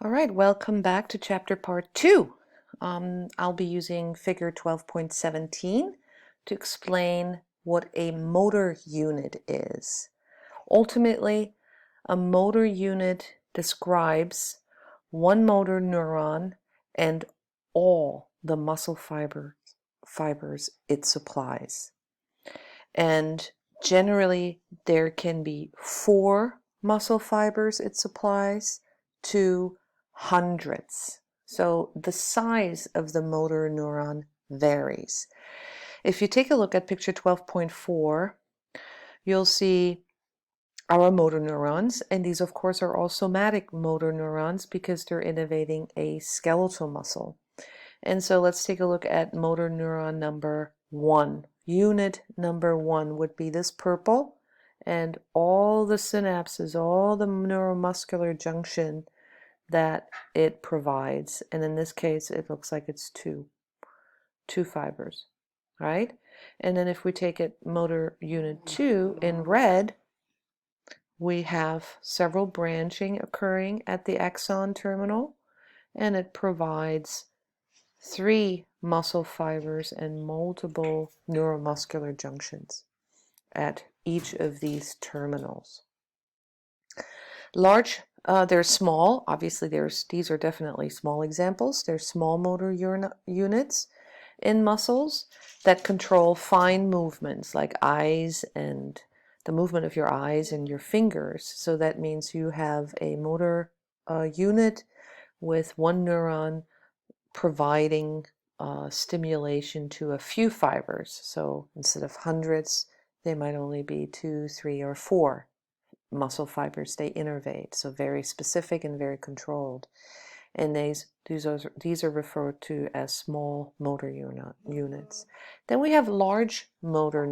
All right, welcome back to chapter part 2. I'll be using figure 12.17 to explain what a motor unit is. Ultimately, a motor unit describes one motor neuron and all the muscle fibers it supplies. And generally, there can be 4 muscle fibers it supplies to hundreds. So the size of the motor neuron varies. If you take a look at picture 12.4, you'll see our motor neurons, and these of course are all somatic motor neurons because they're innervating a skeletal muscle. And so let's take a look at motor neuron number 1. Unit number 1 would be this purple, and all the synapses, all the neuromuscular junction that it provides. And in this case, it looks like it's two fibers, right? And then if we take it motor unit 2 in red, we have several branching occurring at the axon terminal, and it provides 3 muscle fibers and multiple neuromuscular junctions at each of these terminals. They're small. Obviously, these are definitely small examples. They're small motor units in muscles that control fine movements like eyes and the movement of your eyes and your fingers. So that means you have a motor unit with one neuron providing stimulation to a few fibers. So instead of hundreds, they might only be 2, 3, or 4 muscle fibers they innervate. So very specific and very controlled. And these are referred to as small motor units. Then we have large motor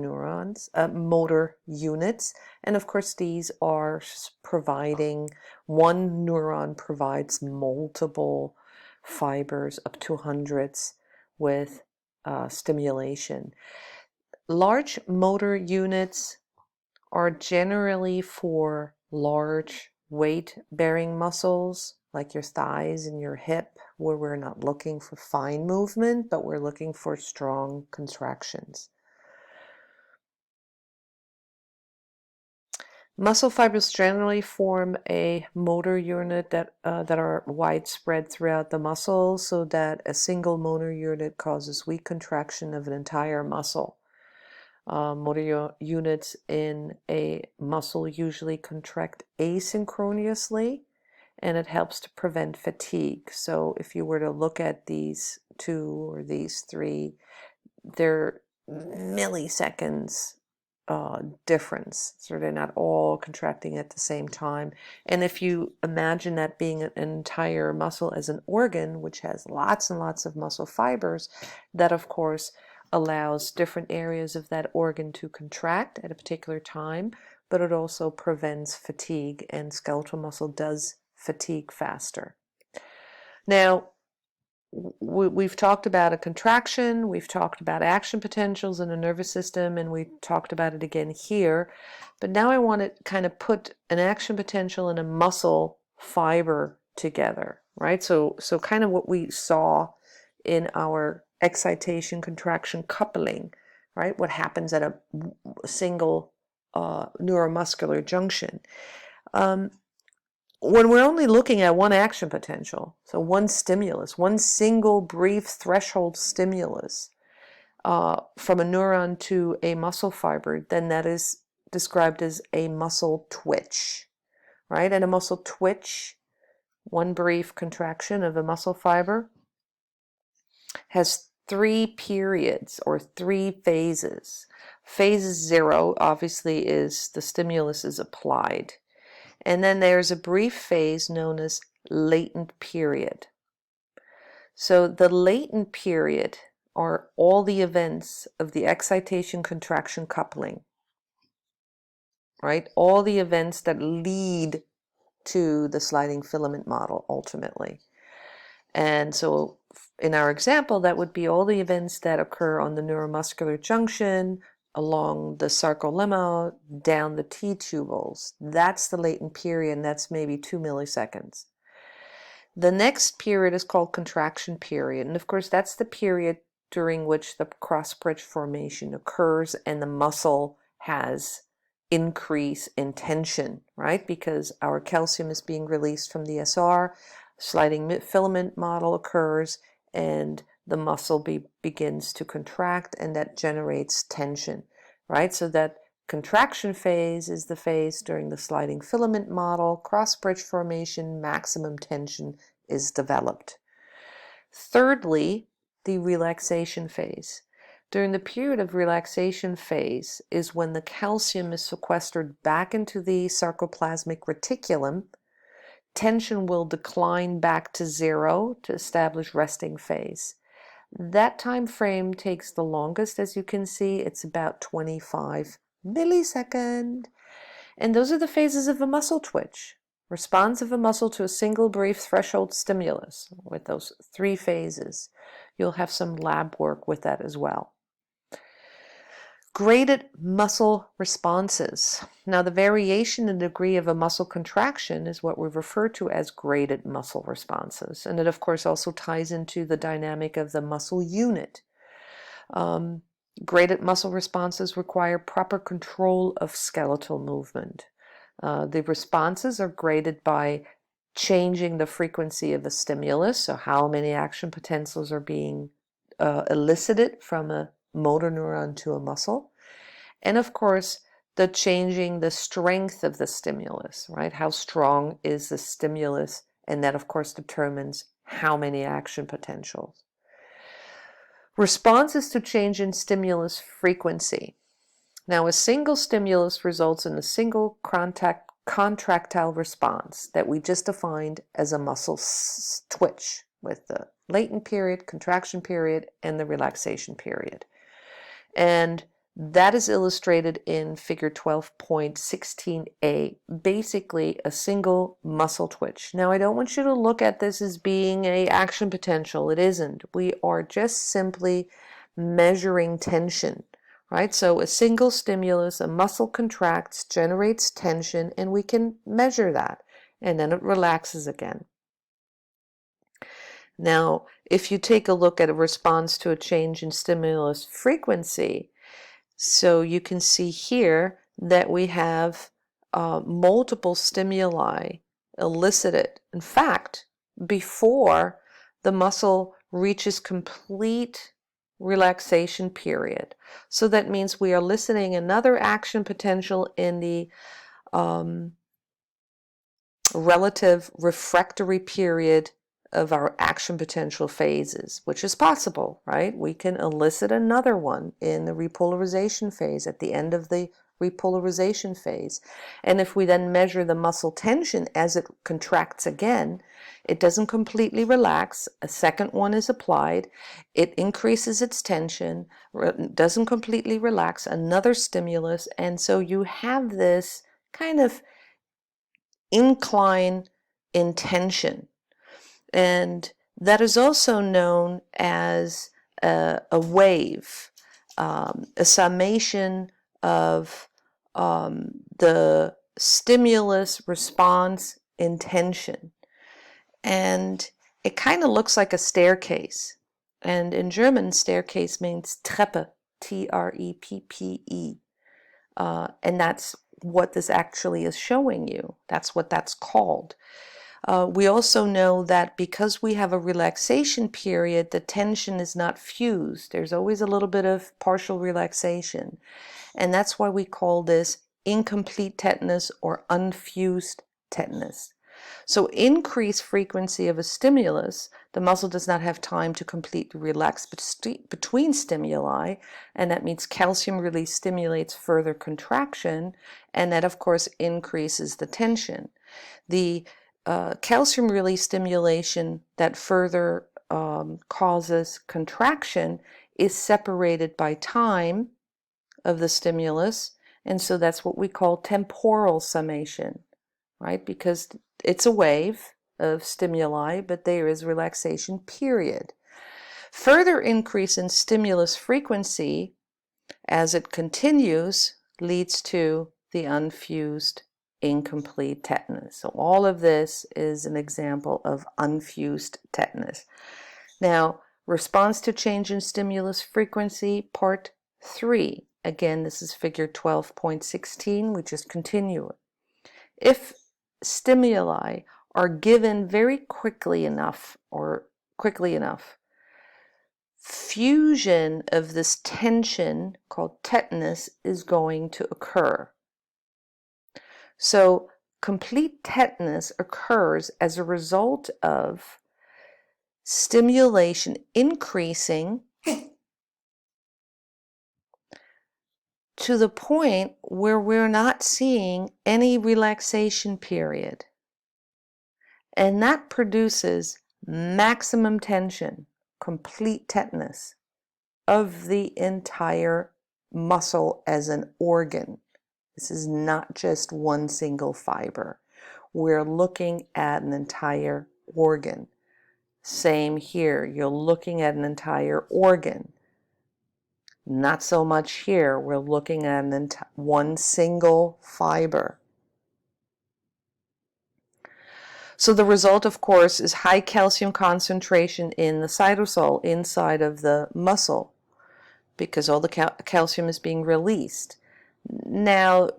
units, and of course these are providing, one neuron provides multiple fibers up to hundreds with stimulation. Large motor units are generally for large weight-bearing muscles like your thighs and your hip, where we're not looking for fine movement, but we're looking for strong contractions. Muscle fibers generally form a motor unit that are widespread throughout the muscle, so that a single motor unit causes weak contraction of an entire muscle. Motor units in a muscle usually contract asynchronously, and it helps to prevent fatigue. So if you were to look at these 2 or these 3, they're milliseconds difference. So they're not all contracting at the same time. And if you imagine that being an entire muscle as an organ, which has lots and lots of muscle fibers, that of course allows different areas of that organ to contract at a particular time, but it also prevents fatigue, and skeletal muscle does fatigue faster. Now, we've talked about a contraction, we've talked about action potentials in the nervous system, and we talked about it again here. But now I want to kind of put an action potential and a muscle fiber together, right? So kind of what we saw in our excitation contraction coupling, right? What happens at a single neuromuscular junction. When we're only looking at one action potential, so one stimulus, one single brief threshold stimulus from a neuron to a muscle fiber, then that is described as a muscle twitch, right? And a muscle twitch, one brief contraction of a muscle fiber, has 3 periods or 3 phases. Phase 0 obviously is the stimulus is applied. And then there's a brief phase known as latent period. So the latent period are all the events of the excitation contraction coupling, right? All the events that lead to the sliding filament model ultimately. And so in our example, that would be all the events that occur on the neuromuscular junction, along the sarcolemma, down the T-tubules. That's the latent period, and that's maybe 2 milliseconds. The next period is called contraction period, and of course that's the period during which the cross-bridge formation occurs and the muscle has increase in tension, right? Because our calcium is being released from the SR, sliding filament model occurs, and the muscle begins to contract, and that generates tension, right? So that contraction phase is the phase during the sliding filament model, cross-bridge formation, maximum tension is developed. Thirdly, the relaxation phase. During the period of relaxation phase is when the calcium is sequestered back into the sarcoplasmic reticulum. Tension will decline back to zero to establish resting phase. That time frame takes the longest, as you can see. It's about 25 milliseconds. And those are the phases of a muscle twitch. Response of a muscle to a single brief threshold stimulus with those 3 phases. You'll have some lab work with that as well. Graded muscle responses. Now, the variation in degree of a muscle contraction is what we refer to as graded muscle responses. And it, of course, also ties into the dynamic of the muscle unit. Graded muscle responses require proper control of skeletal movement. The responses are graded by changing the frequency of a stimulus, so how many action potentials are being elicited from a motor neuron to a muscle, and of course the changing the strength of the stimulus, right? How strong is the stimulus, and that of course determines how many action potentials. Responses to change in stimulus frequency. Now, a single stimulus results in a single contractile response that we just defined as a muscle twitch with the latent period, contraction period, and the relaxation period. And that is illustrated in figure 12.16a, basically a single muscle twitch. Now, I don't want you to look at this as being an action potential. It isn't. We are just simply measuring tension, right? So a single stimulus, a muscle contracts, generates tension, and we can measure that, and then it relaxes again. Now, if you take a look at a response to a change in stimulus frequency, so you can see here that we have multiple stimuli elicited. In fact, before the muscle reaches complete relaxation period. So that means we are eliciting another action potential in the relative refractory period of our action potential phases, which is possible, right? We can elicit another one in the repolarization phase at the end of the repolarization phase. And if we then measure the muscle tension as it contracts again, it doesn't completely relax. A second one is applied. It increases its tension, doesn't completely relax, another stimulus. And so you have this kind of incline in tension. And that is also known as a wave, a summation of the stimulus response in tension. And it kind of looks like a staircase. And in German, staircase means Treppe, T-R-E-P-P-E. And that's what this actually is showing you. That's what that's called. We also know that because we have a relaxation period, the tension is not fused. There's always a little bit of partial relaxation. And that's why we call this incomplete tetanus or unfused tetanus. So increased frequency of a stimulus, the muscle does not have time to completely relax between stimuli, and that means calcium release stimulates further contraction, and that of course increases the tension. The calcium release stimulation that further causes contraction is separated by time of the stimulus, and so that's what we call temporal summation, right? Because it's a wave of stimuli, but there is relaxation period. Further increase in stimulus frequency as it continues leads to the unfused incomplete tetanus. So all of this is an example of unfused tetanus. Now, response to change in stimulus frequency, part 3. Again, this is figure 12.16. We just continue it. If stimuli are given very quickly enough, fusion of this tension called tetanus is going to occur. So complete tetanus occurs as a result of stimulation increasing to the point where we're not seeing any relaxation period. And that produces maximum tension, complete tetanus of the entire muscle as an organ. This is not just one single fiber. We're looking at an entire organ. Same here, you're looking at an entire organ. Not so much here, we're looking at one single fiber. So the result, of course, is high calcium concentration in the cytosol inside of the muscle because all the calcium is being released. Now,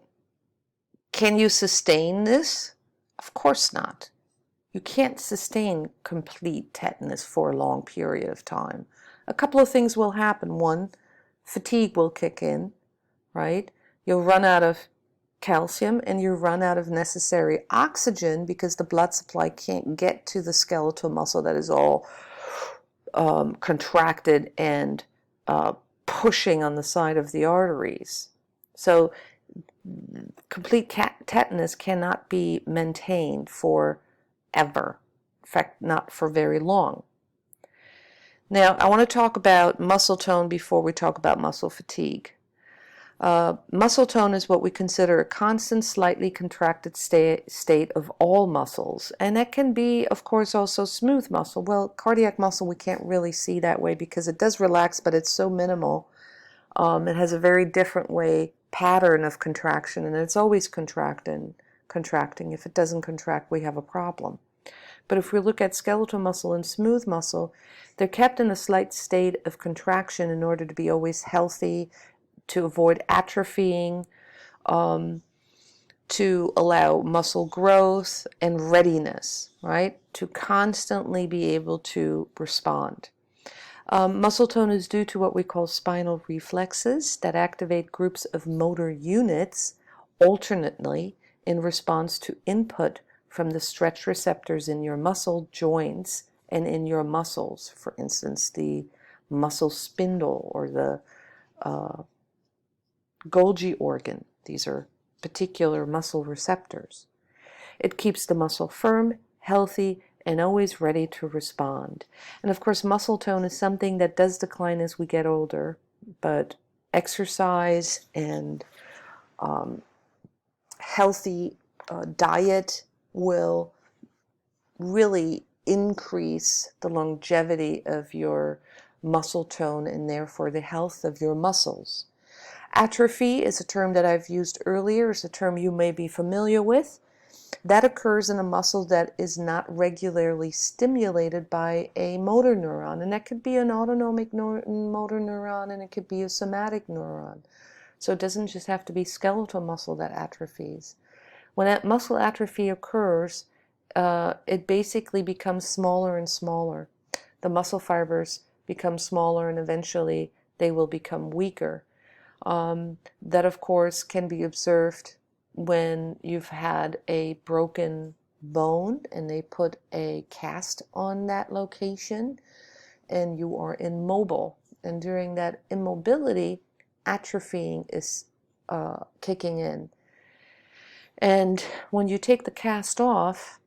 can you sustain this? Of course not. You can't sustain complete tetanus for a long period of time. A couple of things will happen. One, fatigue will kick in, right? You'll run out of calcium and you run out of necessary oxygen because the blood supply can't get to the skeletal muscle that is all contracted and pushing on the side of the arteries. So complete tetanus cannot be maintained forever. In fact, not for very long. Now, I want to talk about muscle tone before we talk about muscle fatigue. Muscle tone is what we consider a constant, slightly contracted state of all muscles. And that can be, of course, also smooth muscle. Well, cardiac muscle we can't really see that way because it does relax, but it's so minimal. It has a very different pattern of contraction, and it's always contracting. If it doesn't contract, we have a problem. But if we look at skeletal muscle and smooth muscle, they're kept in a slight state of contraction in order to be always healthy, to avoid atrophying, to allow muscle growth and readiness, right? To constantly be able to respond. Muscle tone is due to what we call spinal reflexes that activate groups of motor units alternately in response to input from the stretch receptors in your muscle joints and in your muscles. For instance, the muscle spindle or the Golgi organ. These are particular muscle receptors. It keeps the muscle firm, healthy, and always ready to respond. And of course, muscle tone is something that does decline as we get older, but exercise and healthy diet will really increase the longevity of your muscle tone and therefore the health of your muscles. Atrophy is a term that I've used earlier. It's a term you may be familiar with. That occurs in a muscle that is not regularly stimulated by a motor neuron. And that could be an autonomic motor neuron, and it could be a somatic neuron. So it doesn't just have to be skeletal muscle that atrophies. When that muscle atrophy occurs, it basically becomes smaller and smaller. The muscle fibers become smaller, and eventually they will become weaker. That, of course, can be observed when you've had a broken bone and they put a cast on that location and you are immobile. And during that immobility, atrophying is kicking in. And when you take the cast off,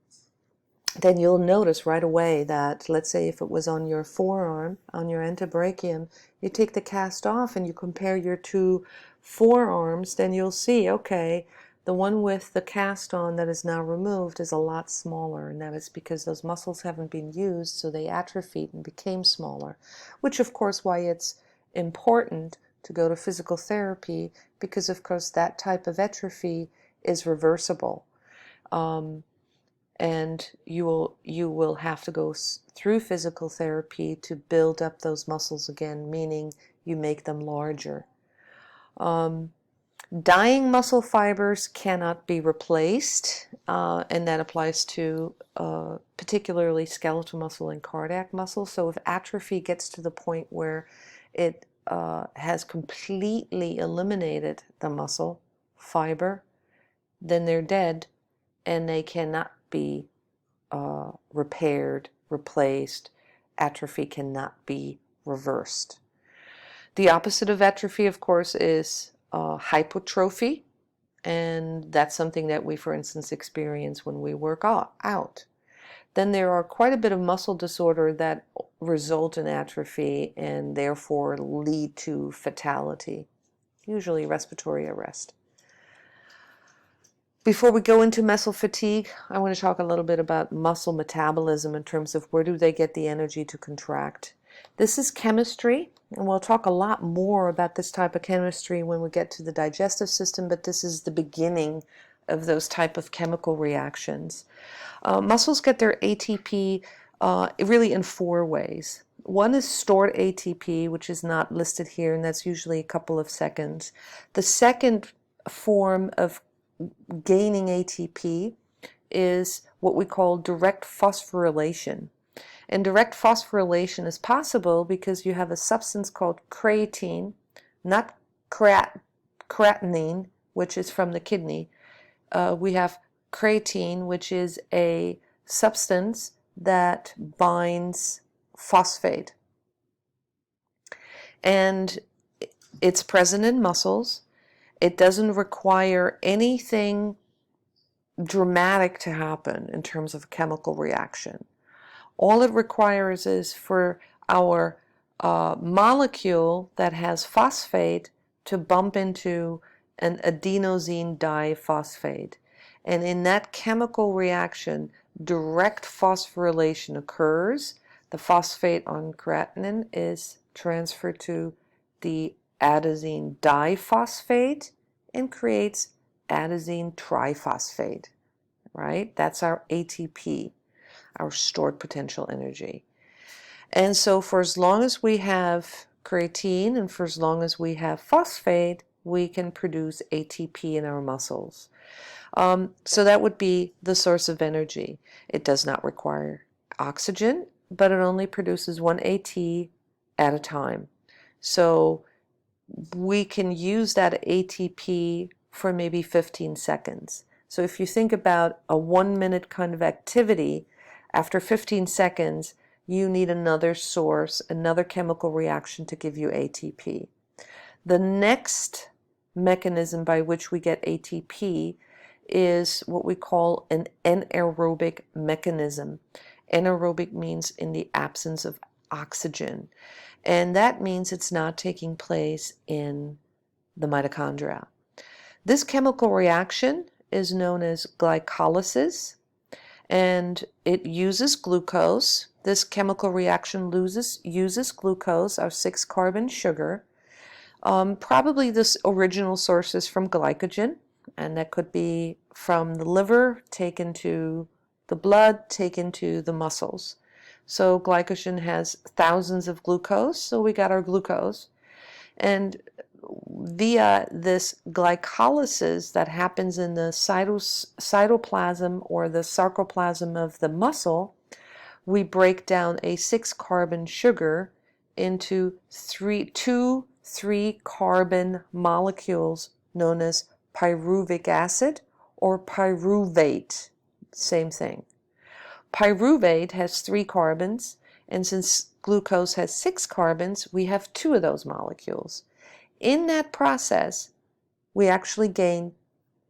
then you'll notice right away that, let's say if it was on your forearm, on your antebrachium, you take the cast off and you compare your two forearms, then you'll see, okay, the one with the cast on that is now removed is a lot smaller, and that is because those muscles haven't been used, so they atrophied and became smaller, which of course why it's important to go to physical therapy, because of course that type of atrophy is reversible. And you will have to go through physical therapy to build up those muscles again, meaning you make them larger. Dying muscle fibers cannot be replaced, and that applies to particularly skeletal muscle and cardiac muscle. So if atrophy gets to the point where it has completely eliminated the muscle fiber, then they're dead and they cannot be repaired, replaced. Atrophy cannot be reversed. The opposite of atrophy, of course, is hypertrophy, and that's something that we, for instance, experience when we work out. Then there are quite a bit of muscle disorder that result in atrophy and therefore lead to fatality, usually respiratory arrest. Before we go into muscle fatigue, I want to talk a little bit about muscle metabolism in terms of where do they get the energy to contract. This is chemistry, and we'll talk a lot more about this type of chemistry when we get to the digestive system, but this is the beginning of those type of chemical reactions. Muscles get their ATP really in 4 ways. One is stored ATP, which is not listed here, and that's usually a couple of seconds. The second form of gaining ATP is what we call direct phosphorylation. And direct phosphorylation is possible because you have a substance called creatine, not creatinine, which is from the kidney. We have creatine, which is a substance that binds phosphate. And it's present in muscles. It doesn't require anything dramatic to happen in terms of a chemical reaction. All it requires is for our molecule that has phosphate to bump into an adenosine diphosphate. And in that chemical reaction, direct phosphorylation occurs. The phosphate on creatinine is transferred to the adenosine diphosphate and creates adenosine triphosphate, right? That's our ATP, our stored potential energy. And so for as long as we have creatine and for as long as we have phosphate, we can produce ATP in our muscles. So that would be the source of energy. It does not require oxygen, but it only produces 1 AT at a time. So we can use that ATP for maybe 15 seconds. So if you think about a 1-minute kind of activity, after 15 seconds, you need another source, another chemical reaction to give you ATP. The next mechanism by which we get ATP is what we call an anaerobic mechanism. Anaerobic means in the absence of oxygen. And that means it's not taking place in the mitochondria. This chemical reaction is known as glycolysis, and it uses glucose. This chemical reaction uses glucose, our 6-carbon sugar. Probably this original source is from glycogen, and that could be from the liver taken to the blood, taken to the muscles. So glycogen has thousands of glucose, so we got our glucose. And via this glycolysis that happens in the cytoplasm or the sarcoplasm of the muscle, we break down a 6-carbon sugar into 2 3-carbon molecules known as pyruvic acid or pyruvate. Same thing. Pyruvate has 3 carbons, and since glucose has 6 carbons, we have 2 of those molecules. In that process, we actually gain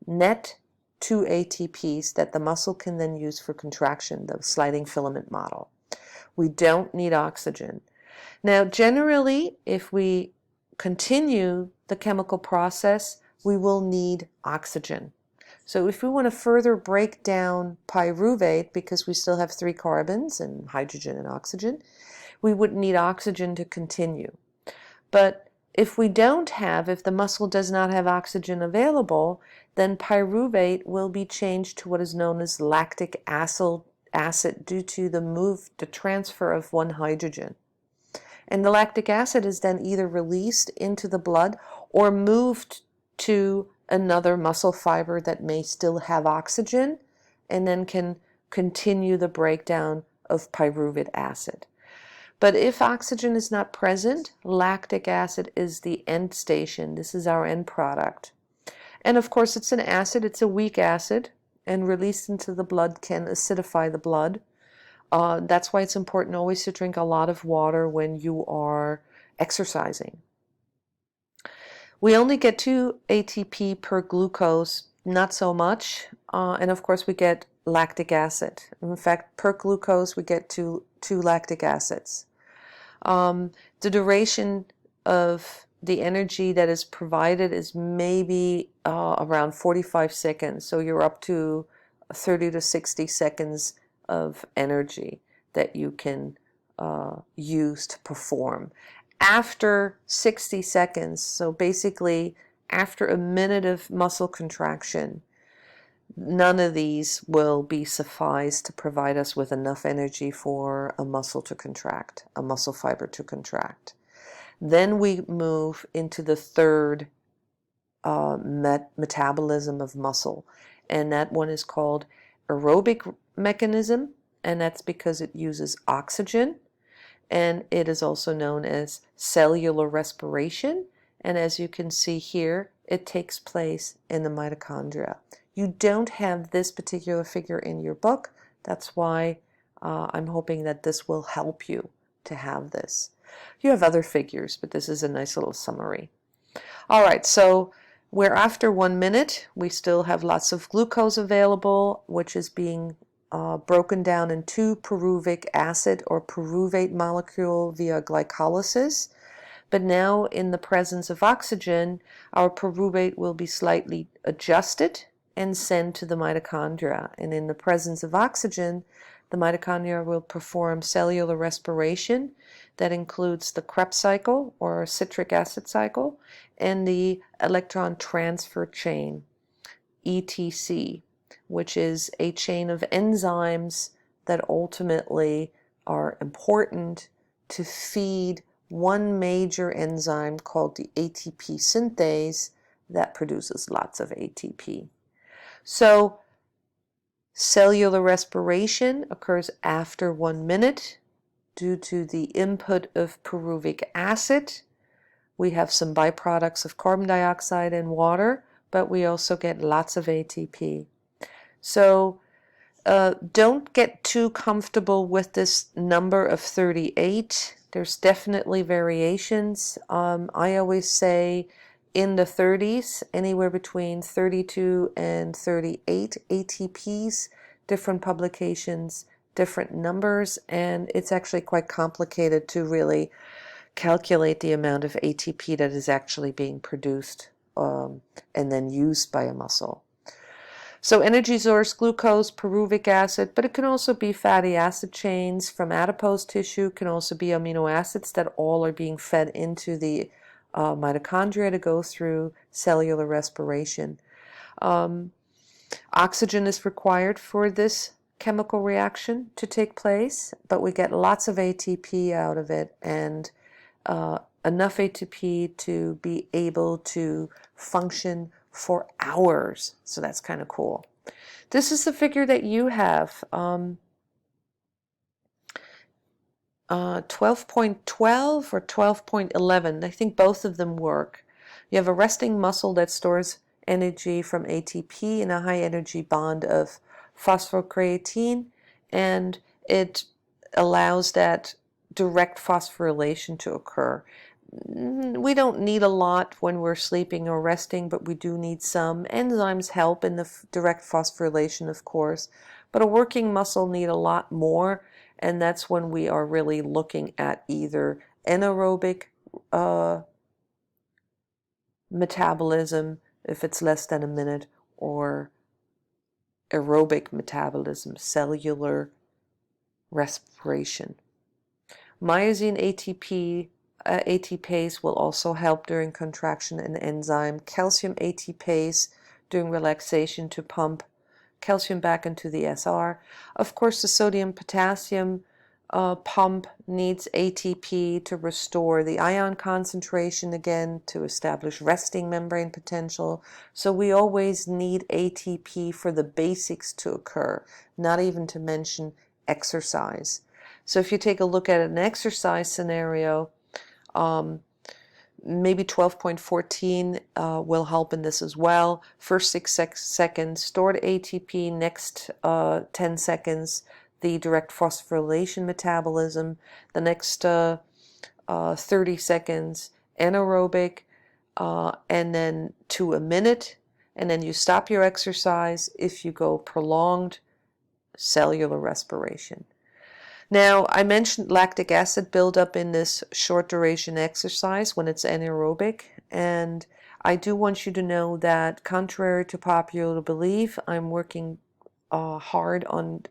net 2 ATPs that the muscle can then use for contraction, the sliding filament model. We don't need oxygen. Now, generally, if we continue the chemical process, we will need oxygen. So if we want to further break down pyruvate, because we still have 3 carbons and hydrogen and oxygen, we would need oxygen to continue. But if the muscle does not have oxygen available, then pyruvate will be changed to what is known as lactic acid due to the transfer of one hydrogen. And the lactic acid is then either released into the blood or moved to another muscle fiber that may still have oxygen and then can continue the breakdown of pyruvate acid. But if oxygen is not present, lactic acid is the end station. This is our end product. And of course, it's an acid, it's a weak acid, and released into the blood can acidify the blood. That's why it's important always to drink a lot of water when you are exercising. We only get 2 ATP per glucose, not so much, and of course we get lactic acid. In fact, per glucose we get two lactic acids. The duration of the energy that is provided is maybe around 45 seconds, so you're up to 30 to 60 seconds of energy that you can use to perform. After 60 seconds, so basically after a minute of muscle contraction, none of these will be suffice to provide us with enough energy for a muscle to contract, a muscle fiber to contract. Then we move into the third metabolism of muscle, and that one is called aerobic mechanism, and that's because it uses oxygen, and it is also known as cellular respiration, and as you can see here, it takes place in the mitochondria. You don't have this particular figure in your book. That's why I'm hoping that this will help you to have this. You have other figures, but this is a nice little summary. All right, so we're after 1 minute. We still have lots of glucose available, which is being broken down into pyruvic acid or pyruvate molecule via glycolysis. But now in the presence of oxygen, our pyruvate will be slightly adjusted and sent to the mitochondria. And in the presence of oxygen, the mitochondria will perform cellular respiration that includes the Krebs cycle or citric acid cycle and the electron transfer chain, ETC, which is a chain of enzymes that ultimately are important to feed one major enzyme called the ATP synthase that produces lots of ATP. So cellular respiration occurs after 1 minute due to the input of pyruvic acid. We have some byproducts of carbon dioxide and water, but we also get lots of ATP. So don't get too comfortable with this number of 38. There's definitely variations. I always say in the 30s, anywhere between 32 and 38 ATPs, different publications, different numbers, and it's actually quite complicated to really calculate the amount of ATP that is actually being produced and then used by a muscle. So energy source, glucose, pyruvic acid, but it can also be fatty acid chains from adipose tissue, can also be amino acids that all are being fed into the mitochondria to go through cellular respiration. Oxygen is required for this chemical reaction to take place, but we get lots of ATP out of it and enough ATP to be able to function for hours. So that's kind of cool. This is the figure that you have. 12.12 or 12.11. I think both of them work. You have a resting muscle that stores energy from ATP in a high energy bond of phosphocreatine, and it allows that direct phosphorylation to occur. We don't need a lot when we're sleeping or resting, but we do need some. Enzymes help in the direct phosphorylation, of course, but a working muscle needs a lot more, and that's when we are really looking at either anaerobic metabolism, if it's less than a minute, or aerobic metabolism, cellular respiration. Myosin ATPase will also help during contraction and enzyme. Calcium ATPase during relaxation to pump calcium back into the SR. Of course, the sodium-potassium pump needs ATP to restore the ion concentration again, to establish resting membrane potential. So we always need ATP for the basics to occur, not even to mention exercise. So if you take a look at an exercise scenario, maybe 12.14 will help in this as well. First 6 seconds, stored ATP. Next 10 seconds, the direct phosphorylation metabolism. The next 30 seconds, anaerobic, and then to a minute. And then you stop your exercise. If you go prolonged, cellular respiration. Now, I mentioned lactic acid buildup in this short duration exercise when it's anaerobic, and I do want you to know that, contrary to popular belief, I'm working hard on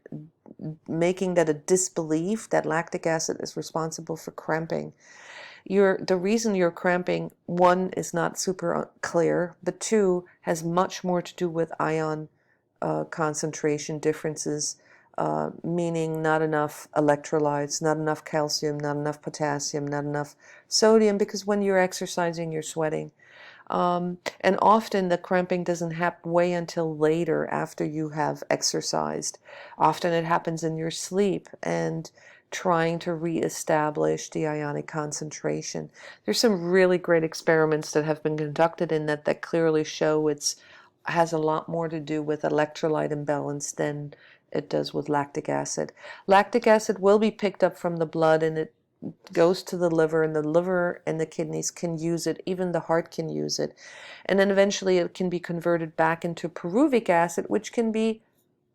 making that a disbelief that lactic acid is responsible for cramping. The reason you're cramping, one, is not super clear, but two, has much more to do with ion concentration differences, meaning not enough electrolytes, not enough calcium, not enough potassium, not enough sodium, because when you're exercising, you're sweating. And often the cramping doesn't happen way until later after you have exercised. Often it happens in your sleep and trying to reestablish the ionic concentration. There's some really great experiments that have been conducted in that clearly show it has a lot more to do with electrolyte imbalance than it does with lactic acid. Lactic acid will be picked up from the blood, and it goes to the liver, and the liver and the kidneys can use it. Even the heart can use it. And then eventually it can be converted back into pyruvic acid, which can be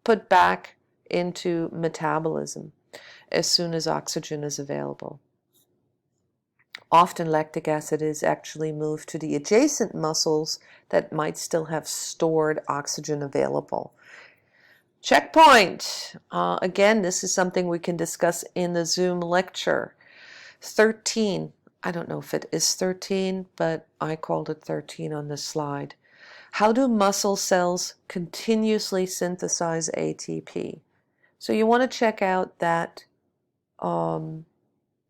put back into metabolism as soon as oxygen is available. Often lactic acid is actually moved to the adjacent muscles that might still have stored oxygen available. Checkpoint. Again, this is something we can discuss in the Zoom lecture. 13. I don't know if it is 13, but I called it 13 on this slide. How do muscle cells continuously synthesize ATP? So you want to check out that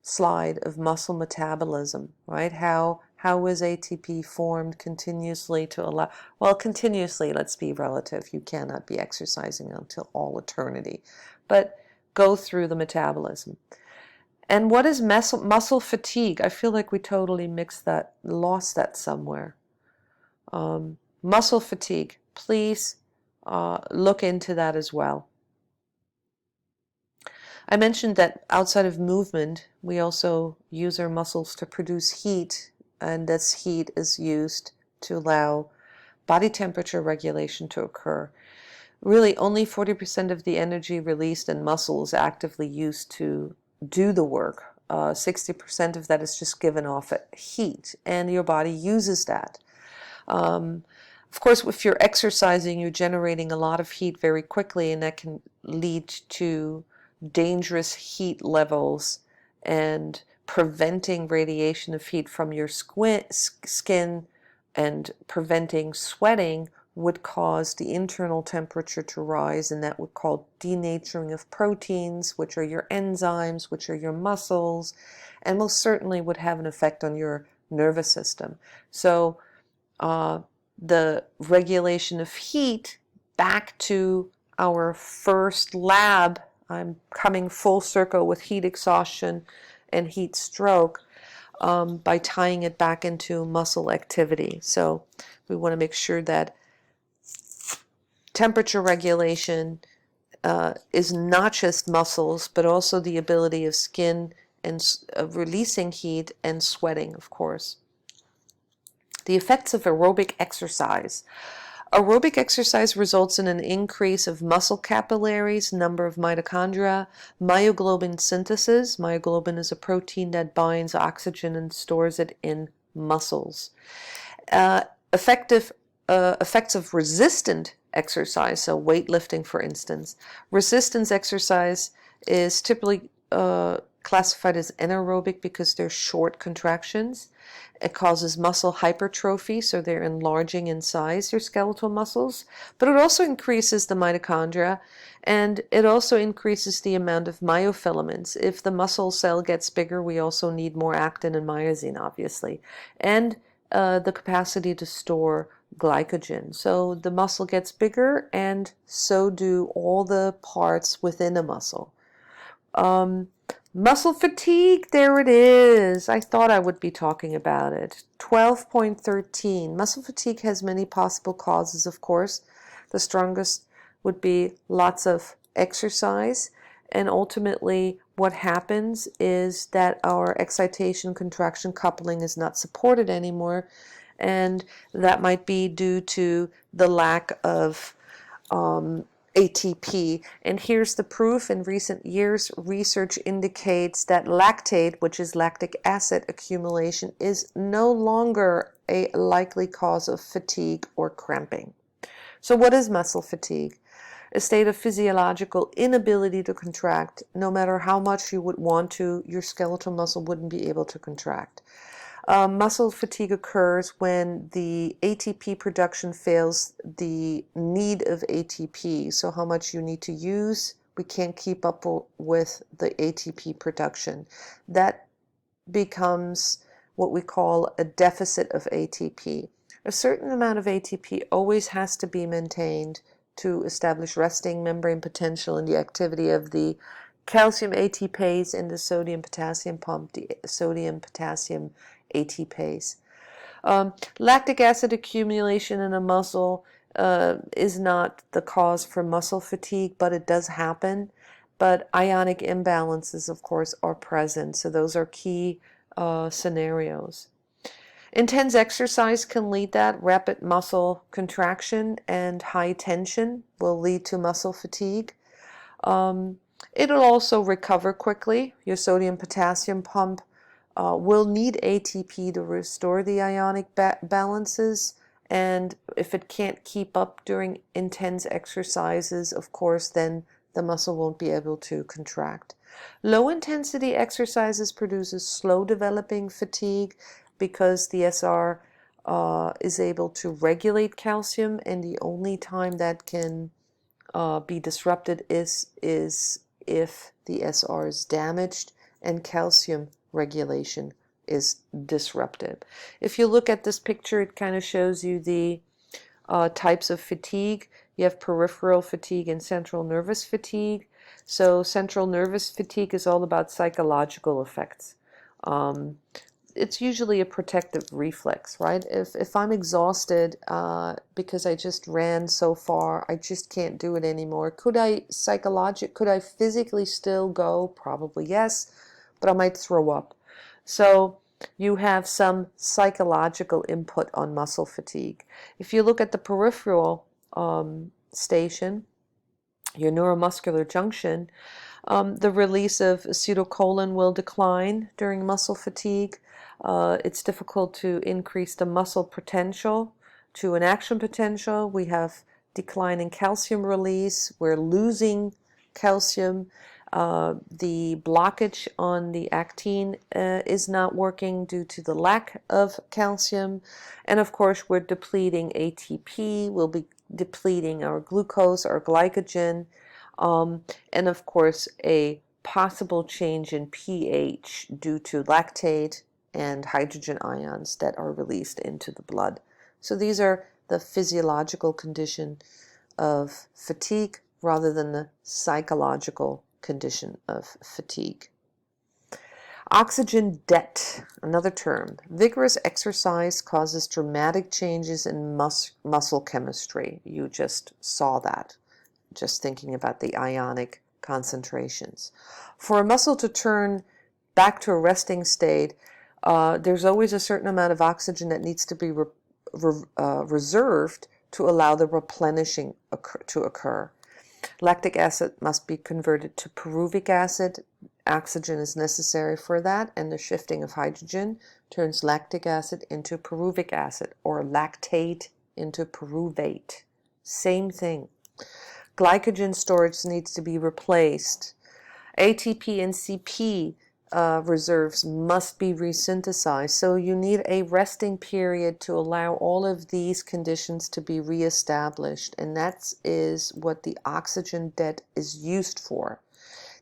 slide of muscle metabolism, right? How is ATP formed continuously to allow, well, continuously, let's be relative. You cannot be exercising until all eternity, but go through the metabolism. And what is muscle fatigue? I feel like we totally lost that somewhere. Muscle fatigue, please look into that as well. I mentioned that outside of movement, we also use our muscles to produce heat, and this heat is used to allow body temperature regulation to occur. Really, only 40% of the energy released in muscle is actively used to do the work. 60% of that is just given off at heat, and your body uses that. Of course, if you're exercising, you're generating a lot of heat very quickly, and that can lead to dangerous heat levels and preventing radiation of heat from your skin and preventing sweating would cause the internal temperature to rise, and that would cause denaturing of proteins, which are your enzymes, which are your muscles, and most certainly would have an effect on your nervous system. So the regulation of heat, back to our first lab, I'm coming full circle with heat exhaustion and heat stroke, by tying it back into muscle activity. So we want to make sure that temperature regulation is not just muscles, but also the ability of skin and releasing heat and sweating, of course. The effects of aerobic exercise. Aerobic exercise results in an increase of muscle capillaries, number of mitochondria, myoglobin synthesis. Myoglobin is a protein that binds oxygen and stores it in muscles. Effects of resistant exercise, so weightlifting, for instance. Resistance exercise is typically classified as anaerobic because they're short contractions. It causes muscle hypertrophy, so they're enlarging in size, your skeletal muscles, but it also increases the mitochondria, and it also increases the amount of myofilaments. If the muscle cell gets bigger, we also need more actin and myosin, obviously, and the capacity to store glycogen. So the muscle gets bigger, and so do all the parts within a muscle. Muscle fatigue, there it is. I thought I would be talking about it. 12.13. Muscle fatigue has many possible causes, of course. The strongest would be lots of exercise, and ultimately what happens is that our excitation contraction coupling is not supported anymore, and that might be due to the lack of ATP. And here's the proof. In recent years, research indicates that lactate, which is lactic acid accumulation, is no longer a likely cause of fatigue or cramping. So what is muscle fatigue? A state of physiological inability to contract. No matter how much you would want to, your skeletal muscle wouldn't be able to contract. Muscle fatigue occurs when the ATP production fails the need of ATP. So how much you need to use, we can't keep up with the ATP production. That becomes what we call a deficit of ATP. A certain amount of ATP always has to be maintained to establish resting membrane potential and the activity of the calcium ATPase and the sodium-potassium pump, the sodium-potassium ATPase. Lactic acid accumulation in a muscle is not the cause for muscle fatigue, but it does happen. But ionic imbalances, of course, are present. So those are key scenarios. Intense exercise can lead that. Rapid muscle contraction and high tension will lead to muscle fatigue. It'll also recover quickly. Your sodium-potassium pump will need ATP to restore the ionic balances, and if it can't keep up during intense exercises, of course, then the muscle won't be able to contract. Low intensity exercises produces slow developing fatigue because the SR is able to regulate calcium, and the only time that can be disrupted is if the SR is damaged and calcium regulation is disrupted. If you look at this picture, it kind of shows you the types of fatigue. You have peripheral fatigue and central nervous fatigue. So central nervous fatigue is all about psychological effects. It's usually a protective reflex, right? If I'm exhausted because I just ran so far, I just can't do it anymore. Could I physically still go? Probably yes, but I might throw up. So you have some psychological input on muscle fatigue. If you look at the peripheral station, your neuromuscular junction, the release of acetylcholine will decline during muscle fatigue. It's difficult to increase the muscle potential to an action potential. We have decline in calcium release. We're losing calcium. The blockage on the actin is not working due to the lack of calcium. And of course, we're depleting ATP. We'll be depleting our glucose, our glycogen, and of course, a possible change in pH due to lactate and hydrogen ions that are released into the blood. So these are the physiological condition of fatigue rather than the psychological condition of fatigue. Oxygen debt, another term. Vigorous exercise causes dramatic changes in muscle chemistry. You just saw that, just thinking about the ionic concentrations. For a muscle to turn back to a resting state, there's always a certain amount of oxygen that needs to be reserved to allow the replenishing to occur. Lactic acid must be converted to pyruvic acid. Oxygen is necessary for that, and the shifting of hydrogen turns lactic acid into pyruvic acid, or lactate into pyruvate. Same thing. Glycogen storage needs to be replaced. ATP and CP reserves must be resynthesized. So you need a resting period to allow all of these conditions to be reestablished. And that is what the oxygen debt is used for.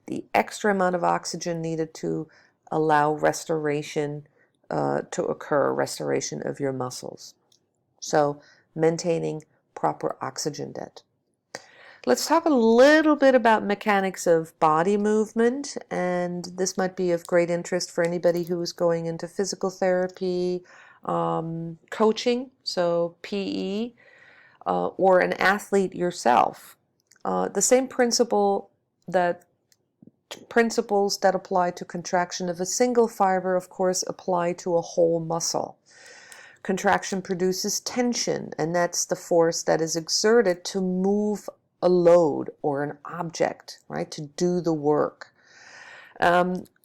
The extra amount of oxygen needed to allow restoration to occur, restoration of your muscles. So maintaining proper oxygen debt. Let's talk a little bit about mechanics of body movement, and this might be of great interest for anybody who is going into physical therapy, coaching, so PE, or an athlete yourself. The same principles that apply to contraction of a single fiber, of course, apply to a whole muscle. Contraction produces tension, and that's the force that is exerted to move a load or an object, right, to do the work.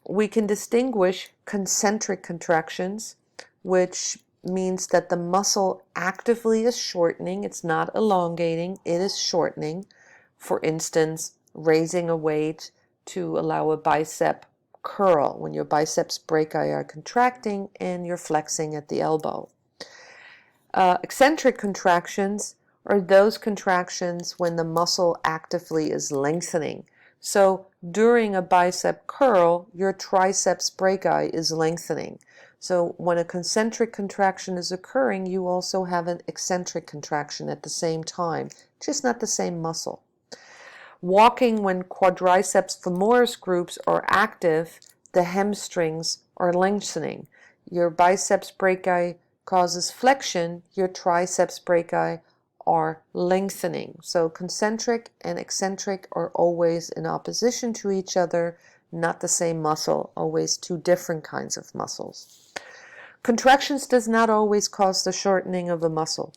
We can distinguish concentric contractions, which means that the muscle actively is shortening. It's not elongating, it is shortening. For instance, raising a weight to allow a bicep curl when your biceps brachii are contracting and you're flexing at the elbow. Eccentric contractions are those contractions when the muscle actively is lengthening. So during a bicep curl, your triceps brachii is lengthening. So when a concentric contraction is occurring, you also have an eccentric contraction at the same time, just not the same muscle. Walking when quadriceps femoris groups are active, the hamstrings are lengthening. Your biceps brachii causes flexion, your triceps brachii are lengthening. So concentric and eccentric are always in opposition to each other, not the same muscle, always two different kinds of muscles. Contractions does not always cause the shortening of a muscle.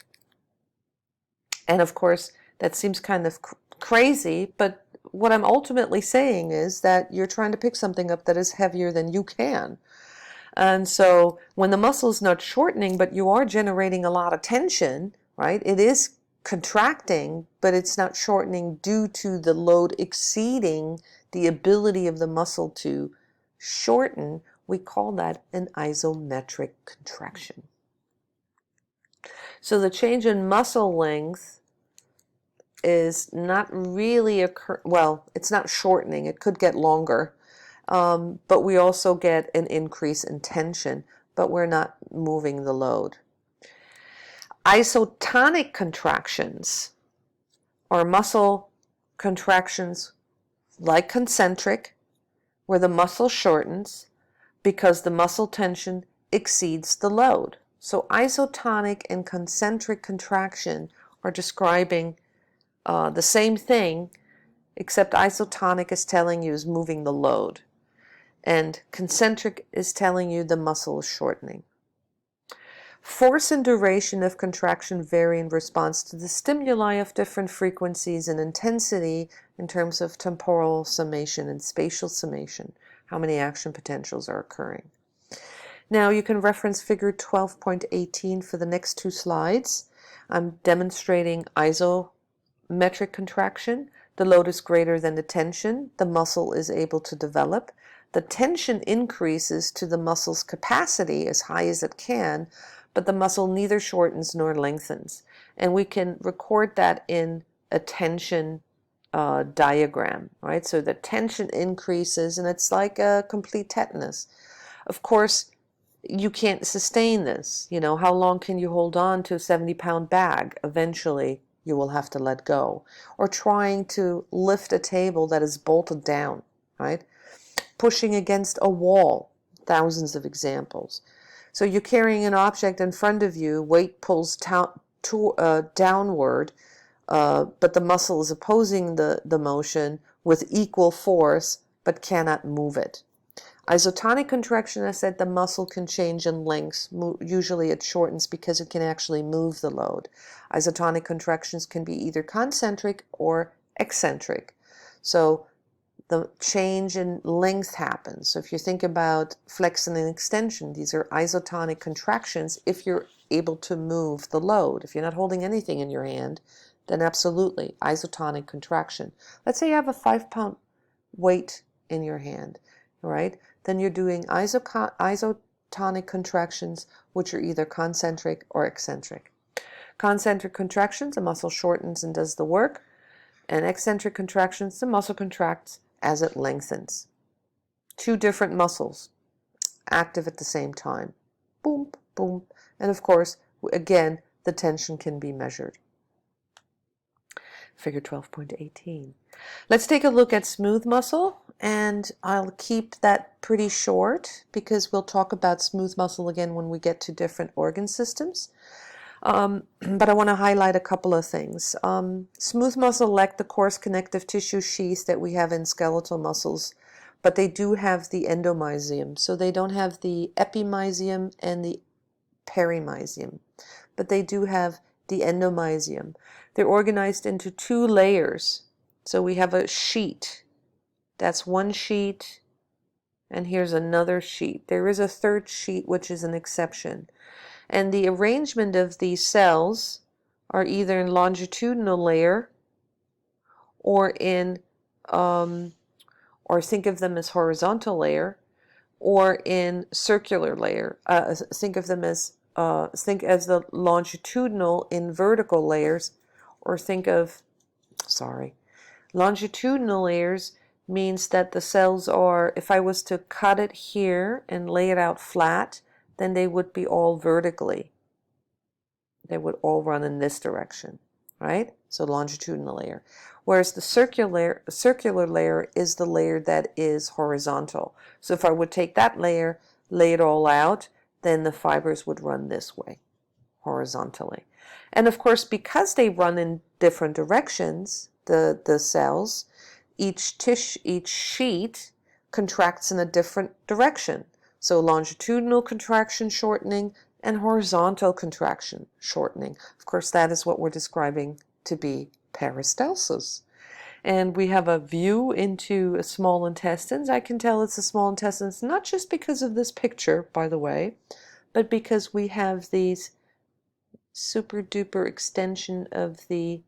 And of course, that seems kind of crazy, but what I'm ultimately saying is that you're trying to pick something up that is heavier than you can. And so when the muscle is not shortening, but you are generating a lot of tension, right? It is contracting, but it's not shortening due to the load exceeding the ability of the muscle to shorten. We call that an isometric contraction. So the change in muscle length is not really it's not shortening. It could get longer, but we also get an increase in tension, but we're not moving the load. Isotonic contractions are muscle contractions like concentric, where the muscle shortens because the muscle tension exceeds the load. So isotonic and concentric contraction are describing the same thing, except isotonic is telling you is moving the load, and concentric is telling you the muscle is shortening. Force and duration of contraction vary in response to the stimuli of different frequencies and intensity in terms of temporal summation and spatial summation, how many action potentials are occurring. Now you can reference figure 12.18 for the next two slides. I'm demonstrating isometric contraction. The load is greater than the tension. The muscle is able to develop. The tension increases to the muscle's capacity as high as it can, but the muscle neither shortens nor lengthens. And we can record that in a tension diagram, right? So the tension increases, and it's like a complete tetanus. Of course, you can't sustain this. You know, how long can you hold on to a 70-pound bag? Eventually, you will have to let go. Or trying to lift a table that is bolted down, right? Pushing against a wall, thousands of examples. So you're carrying an object in front of you, weight pulls downward, but the muscle is opposing the motion with equal force, but cannot move it. Isotonic contraction, I said, the muscle can change in length. Usually it shortens because it can actually move the load. Isotonic contractions can be either concentric or eccentric. So the change in length happens. So if you think about flexion and extension, these are isotonic contractions if you're able to move the load. If you're not holding anything in your hand, then absolutely, isotonic contraction. Let's say you have a 5-pound weight in your hand, right? then you're doing isotonic contractions, which are either concentric or eccentric. Concentric contractions, the muscle shortens and does the work, and eccentric contractions, the muscle contracts as it lengthens. Two different muscles active at the same time. Boom, boom. And of course, again, the tension can be measured. Figure 12.18. Let's take a look at smooth muscle, and I'll keep that pretty short because we'll talk about smooth muscle again when we get to different organ systems. But I want to highlight a couple of things. Smooth muscle lack the coarse connective tissue sheath that we have in skeletal muscles, but they do have the endomysium. So they don't have the epimysium and the perimysium, but they do have the endomysium. They're organized into two layers. So we have a sheet. That's one sheet, and here's another sheet. There is a third sheet, which is an exception. And the arrangement of these cells are either in longitudinal layer or in, or think of them as horizontal layer, or in circular layer. Think of them as the longitudinal in vertical layers, or think of, longitudinal layers means that the cells are, if I was to cut it here and lay it out flat, then they would be all vertically. They would all run in this direction, right? So longitudinal layer. Whereas the circular layer is the layer that is horizontal. So if I would take that layer, lay it all out, then the fibers would run this way, horizontally. And of course, because they run in different directions, the cells, each sheet contracts in a different direction. So longitudinal contraction shortening and horizontal contraction shortening. Of course, that is what we're describing to be peristalsis. And we have a view into small intestines. I can tell it's the small intestines, not just because of this picture, by the way, but because we have these super duper extension of the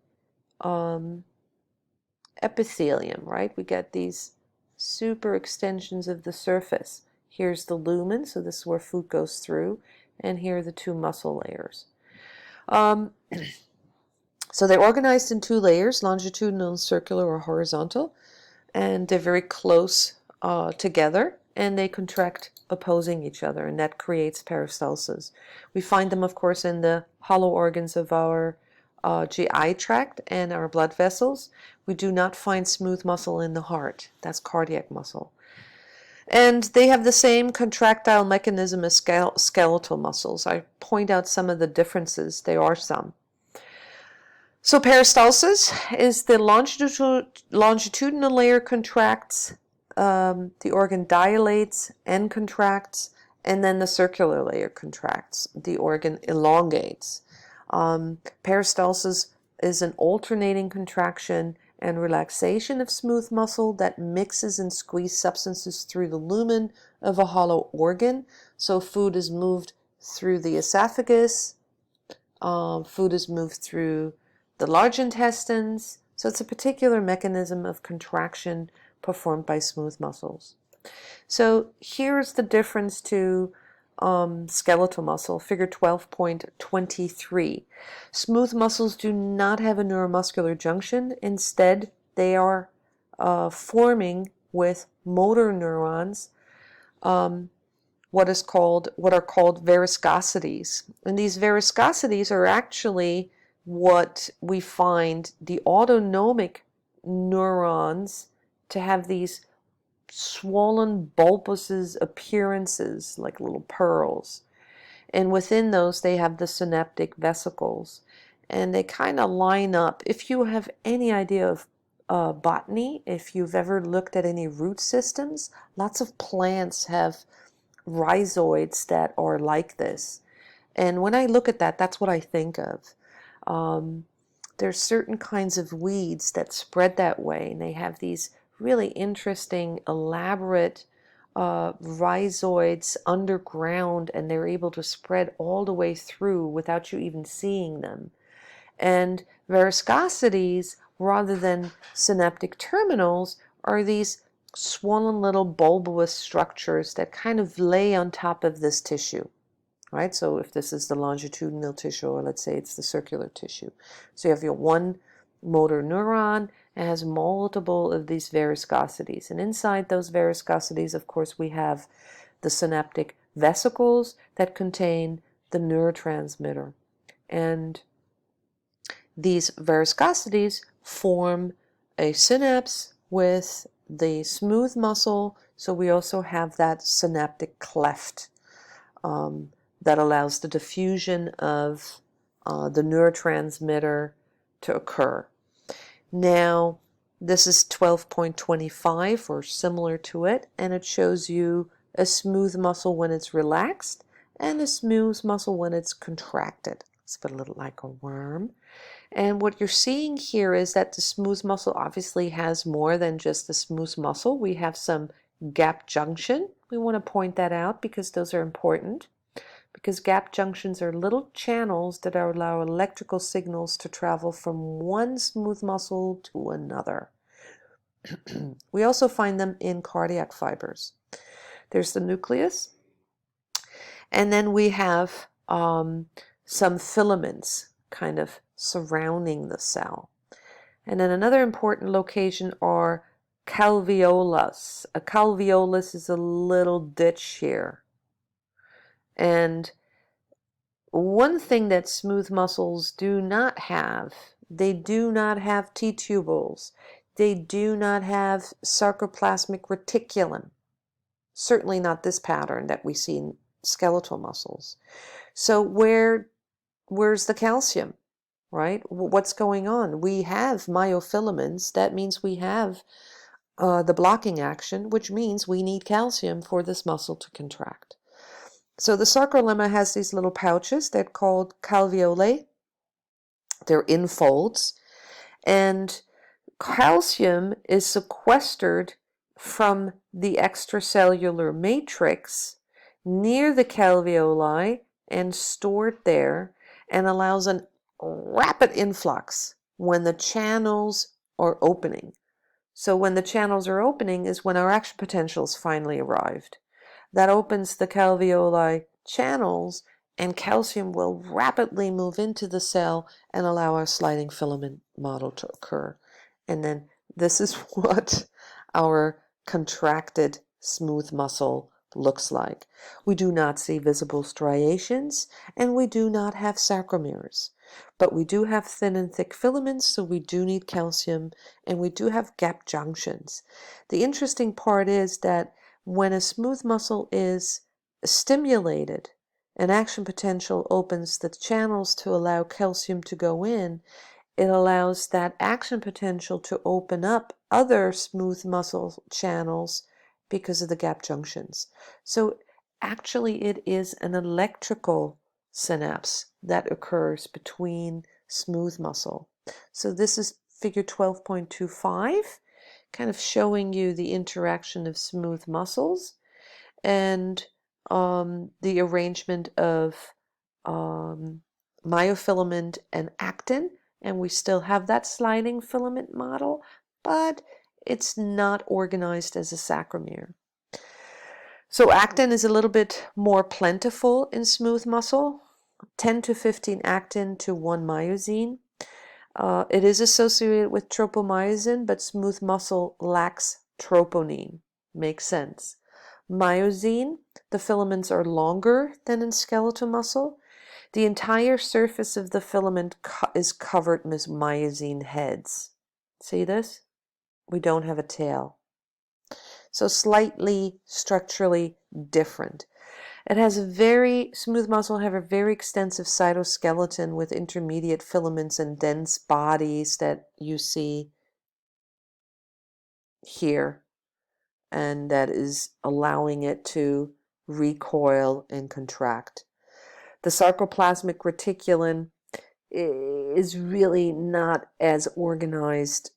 epithelium, right? We get these super extensions of the surface. Here's the lumen, so this is where food goes through, and here are the two muscle layers. So they're organized in two layers, longitudinal and circular or horizontal, and they're very close together, and they contract opposing each other, and that creates peristalsis. We find them, of course, in the hollow organs of our GI tract and our blood vessels. We do not find smooth muscle in the heart. That's cardiac muscle. And they have the same contractile mechanism as skeletal muscles. I point out some of the differences. There are some. So peristalsis is the longitudinal layer contracts, the organ dilates and contracts, and then the circular layer contracts, the organ elongates. Peristalsis is an alternating contraction and relaxation of smooth muscle that mixes and squeezes substances through the lumen of a hollow organ. So food is moved through the esophagus, food is moved through the large intestines. So it's a particular mechanism of contraction performed by smooth muscles. So here's the difference to skeletal muscle, figure 12.23. Smooth muscles do not have a neuromuscular junction. Instead, they are forming with motor neurons what are called varicosities. And these varicosities are actually what we find the autonomic neurons to have these swollen bulbous appearances like little pearls, and within those they have the synaptic vesicles, and they kind of line up. If you have any idea of botany, if you've ever looked at any root systems, lots of plants have rhizoids that are like this, and when I look at that, that's what I think of. There's certain kinds of weeds that spread that way, and they have these really interesting, elaborate rhizoids underground, and they're able to spread all the way through without you even seeing them. And varicosities, rather than synaptic terminals, are these swollen little bulbous structures that kind of lay on top of this tissue, right? So if this is the longitudinal tissue, or let's say it's the circular tissue. So you have your one motor neuron, and has multiple of these varicosities. And inside those varicosities, of course, we have the synaptic vesicles that contain the neurotransmitter. And these varicosities form a synapse with the smooth muscle, so we also have that synaptic cleft that allows the diffusion of the neurotransmitter to occur. Now, this is 12.25 or similar to it, and it shows you a smooth muscle when it's relaxed and a smooth muscle when it's contracted. It's a little like a worm. And what you're seeing here is that the smooth muscle obviously has more than just the smooth muscle. We have some gap junction. We want to point that out because those are important. Because gap junctions are little channels that allow electrical signals to travel from one smooth muscle to another. We also find them in cardiac fibers. There's the nucleus, and then we have some filaments kind of surrounding the cell. And then another important location are calveolus. A calveolus is a little ditch here. And one thing that smooth muscles do not have, they do not have T-tubules. They do not have sarcoplasmic reticulum. Certainly not this pattern that we see in skeletal muscles. So where's the calcium, right? What's going on? We have myofilaments. That means we have the blocking action, which means we need calcium for this muscle to contract. So the sarcolemma has these little pouches. They're called calveolae. They're in folds. And calcium is sequestered from the extracellular matrix near the calveoli and stored there, and allows a rapid influx when the channels are opening. So when the channels are opening is when our action potentials finally arrived. That opens the calveoli channels, and calcium will rapidly move into the cell and allow our sliding filament model to occur. And then this is what our contracted smooth muscle looks like. We do not see visible striations, and we do not have sarcomeres. But we do have thin and thick filaments, so we do need calcium, and we do have gap junctions. The interesting part is that when a smooth muscle is stimulated, an action potential opens the channels to allow calcium to go in. It allows that action potential to open up other smooth muscle channels because of the gap junctions. So actually it is an electrical synapse that occurs between smooth muscle. So this is figure 12.25, kind of showing you the interaction of smooth muscles and the arrangement of myofilament and actin. And we still have that sliding filament model, but it's not organized as a sarcomere. So actin is a little bit more plentiful in smooth muscle, 10 to 15 actin to 1 myosin. It is associated with tropomyosin, but smooth muscle lacks troponin. Makes sense. Myosin, the filaments are longer than in skeletal muscle. The entire surface of the filament is covered with myosin heads. See this? We don't have a tail. So slightly structurally different. It has smooth muscle have a very extensive cytoskeleton with intermediate filaments and dense bodies that you see here, and that is allowing it to recoil and contract. The sarcoplasmic reticulum is really not as organized.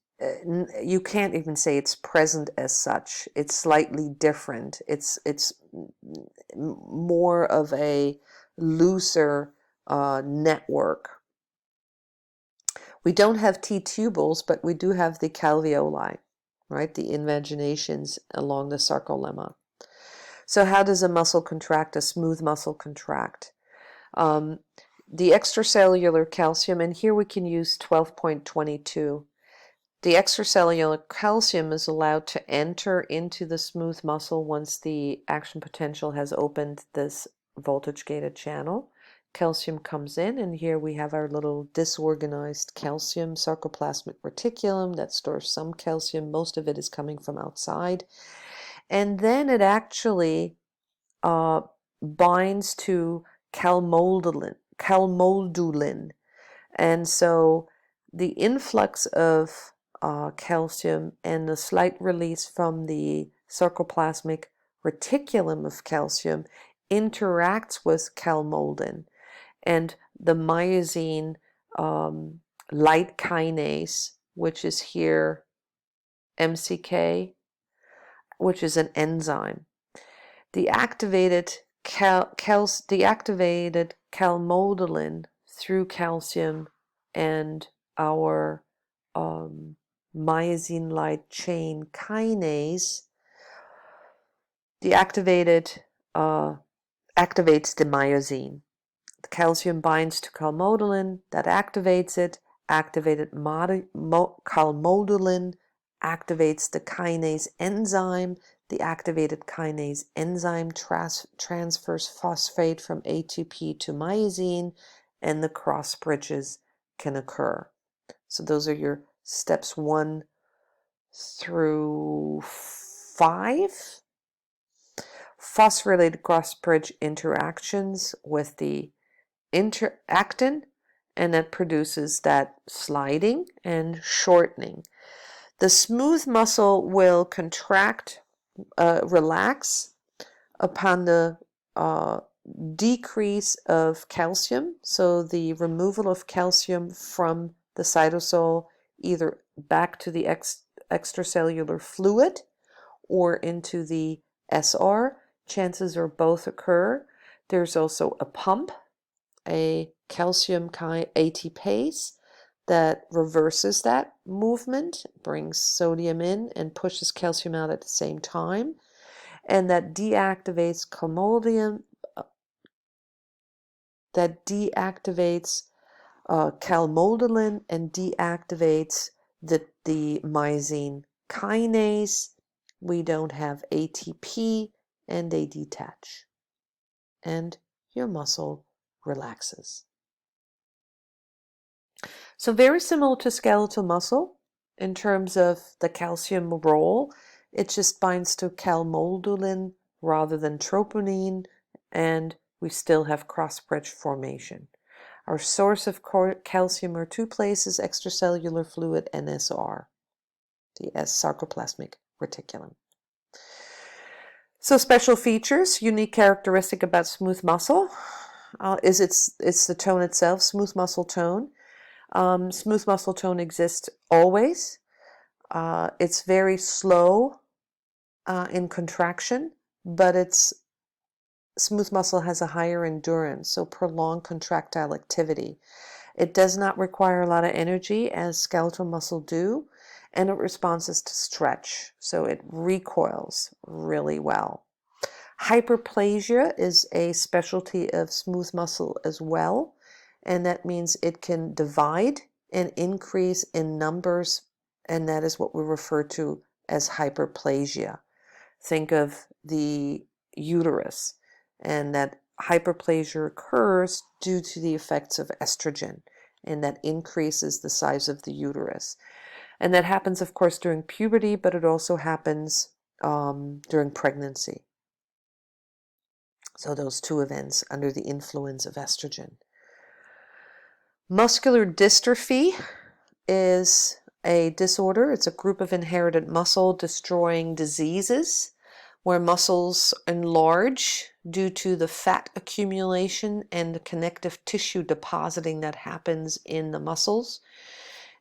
You can't even say it's present as such. It's slightly different. It's more of a looser network. We don't have T-tubules, but we do have the calveoli. right? The invaginations along the sarcolemma. So how does a muscle contract, a smooth muscle contract? The extracellular calcium, and here we can use 12.22. The extracellular calcium is allowed to enter into the smooth muscle once the action potential has opened this voltage-gated channel. Calcium comes in, and here we have our little disorganized calcium sarcoplasmic reticulum that stores some calcium. Most of it is coming from outside. And then it actually binds to calmodulin. And so the influx of calcium and the slight release from the sarcoplasmic reticulum of calcium interacts with calmodulin, and the myosin light kinase, which is here MCK, which is an enzyme. The activated calmodulin through calcium and our myosin light chain kinase, the activates the myosin. The calcium binds to calmodulin, that activates it. Activated calmodulin activates the kinase enzyme. The activated kinase enzyme transfers phosphate from ATP to myosin, and the cross bridges can occur. So those are your steps 1 through 5. Phosphorylated cross bridge interactions with the actin, and that produces that sliding and shortening. The smooth muscle will contract, relax upon the decrease of calcium, so the removal of calcium from the cytosol, either back to the extracellular fluid or into the SR. Chances are both occur. There's also a pump, a calcium ATPase, that reverses that movement, brings sodium in and pushes calcium out at the same time, and that deactivates calmodulin, calmodulin and deactivates the myosin kinase. We don't have ATP, and they detach, and your muscle relaxes. So very similar to skeletal muscle in terms of the calcium role. It just binds to calmodulin rather than troponin, and we still have cross-bridge formation. Our source of calcium are 2 places: extracellular fluid and SR, the sarcoplasmic reticulum. So special features, unique characteristic about smooth muscle is it's the tone itself, smooth muscle tone. Smooth muscle tone exists always. It's very slow in contraction, but smooth muscle has a higher endurance, so prolonged contractile activity. It does not require a lot of energy as skeletal muscle do, and it responds to stretch, so it recoils really well. Hyperplasia is a specialty of smooth muscle as well, and that means it can divide and increase in numbers, and that is what we refer to as hyperplasia. Think of the uterus, and that hyperplasia occurs due to the effects of estrogen, and that increases the size of the uterus. And that happens, of course, during puberty, but it also happens during pregnancy. So those 2 events under the influence of estrogen. Muscular dystrophy is a disorder. It's a group of inherited muscle destroying diseases where muscles enlarge due to the fat accumulation and the connective tissue depositing that happens in the muscles,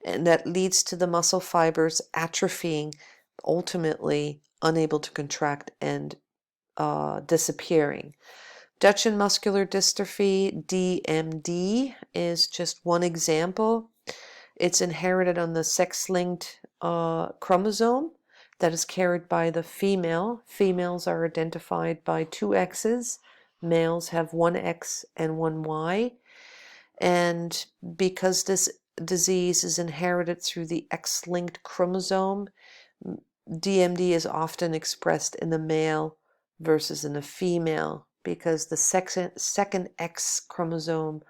and that leads to the muscle fibers atrophying, ultimately unable to contract and disappearing. Duchenne muscular dystrophy, DMD, is just one example. It's inherited on the sex-linked chromosome, that is carried by the female. Females are identified by two X's. Males have one X and one Y. And because this disease is inherited through the X-linked chromosome, DMD is often expressed in the male versus in the female, because the second X chromosome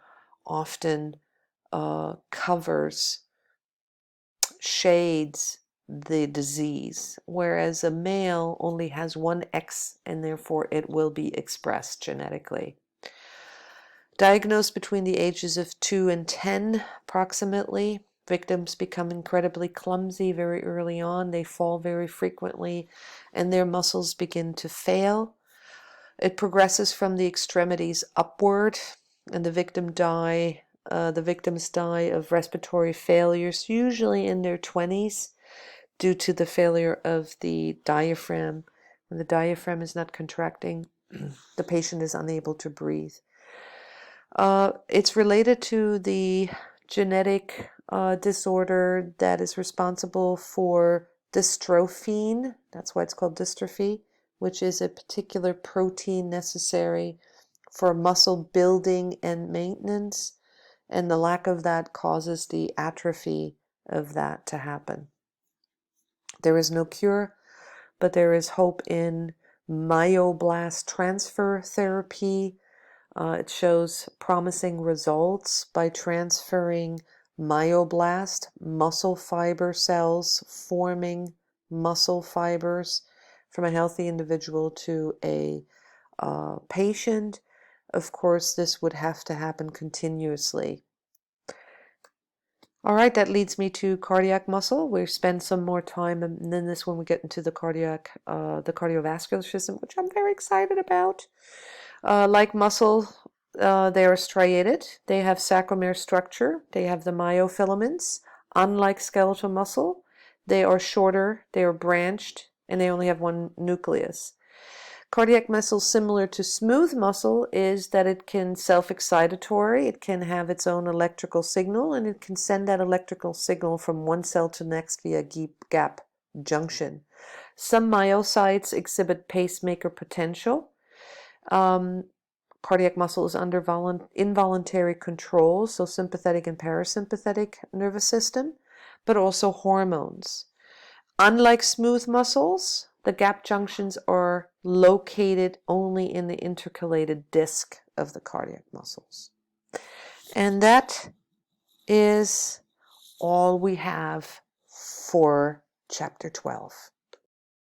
often covers, shades the disease, whereas a male only has one X and therefore it will be expressed genetically. Diagnosed between the ages of 2 and 10 approximately. Victims become incredibly clumsy very early on. They fall very frequently and their muscles begin to fail. It progresses from the extremities upward, and the victims die of respiratory failures, usually in their 20s, due to the failure of the diaphragm. When the diaphragm is not contracting, the patient is unable to breathe. It's related to the genetic disorder that is responsible for dystrophine. That's why it's called dystrophy, which is a particular protein necessary for muscle building and maintenance, and the lack of that causes the atrophy of that to happen. There is no cure, but there is hope in myoblast transfer therapy. It shows promising results by transferring myoblast, muscle fiber cells forming muscle fibers, from a healthy individual to a patient. Of course, this would have to happen continuously. All right, that leads me to cardiac muscle. We spend some more time in this when we get into the cardiovascular system, which I'm very excited about. Like muscle, they are striated. They have sarcomere structure. They have the myofilaments. Unlike skeletal muscle, they are shorter, they are branched, and they only have one nucleus. Cardiac muscle, similar to smooth muscle, is that it can self-excitatory, it can have its own electrical signal, and it can send that electrical signal from one cell to the next via gap junction. Some myocytes exhibit pacemaker potential. Cardiac muscle is under involuntary control, so sympathetic and parasympathetic nervous system, but also hormones. Unlike smooth muscles, the gap junctions are located only in the intercalated disc of the cardiac muscles. And that is all we have for chapter 12.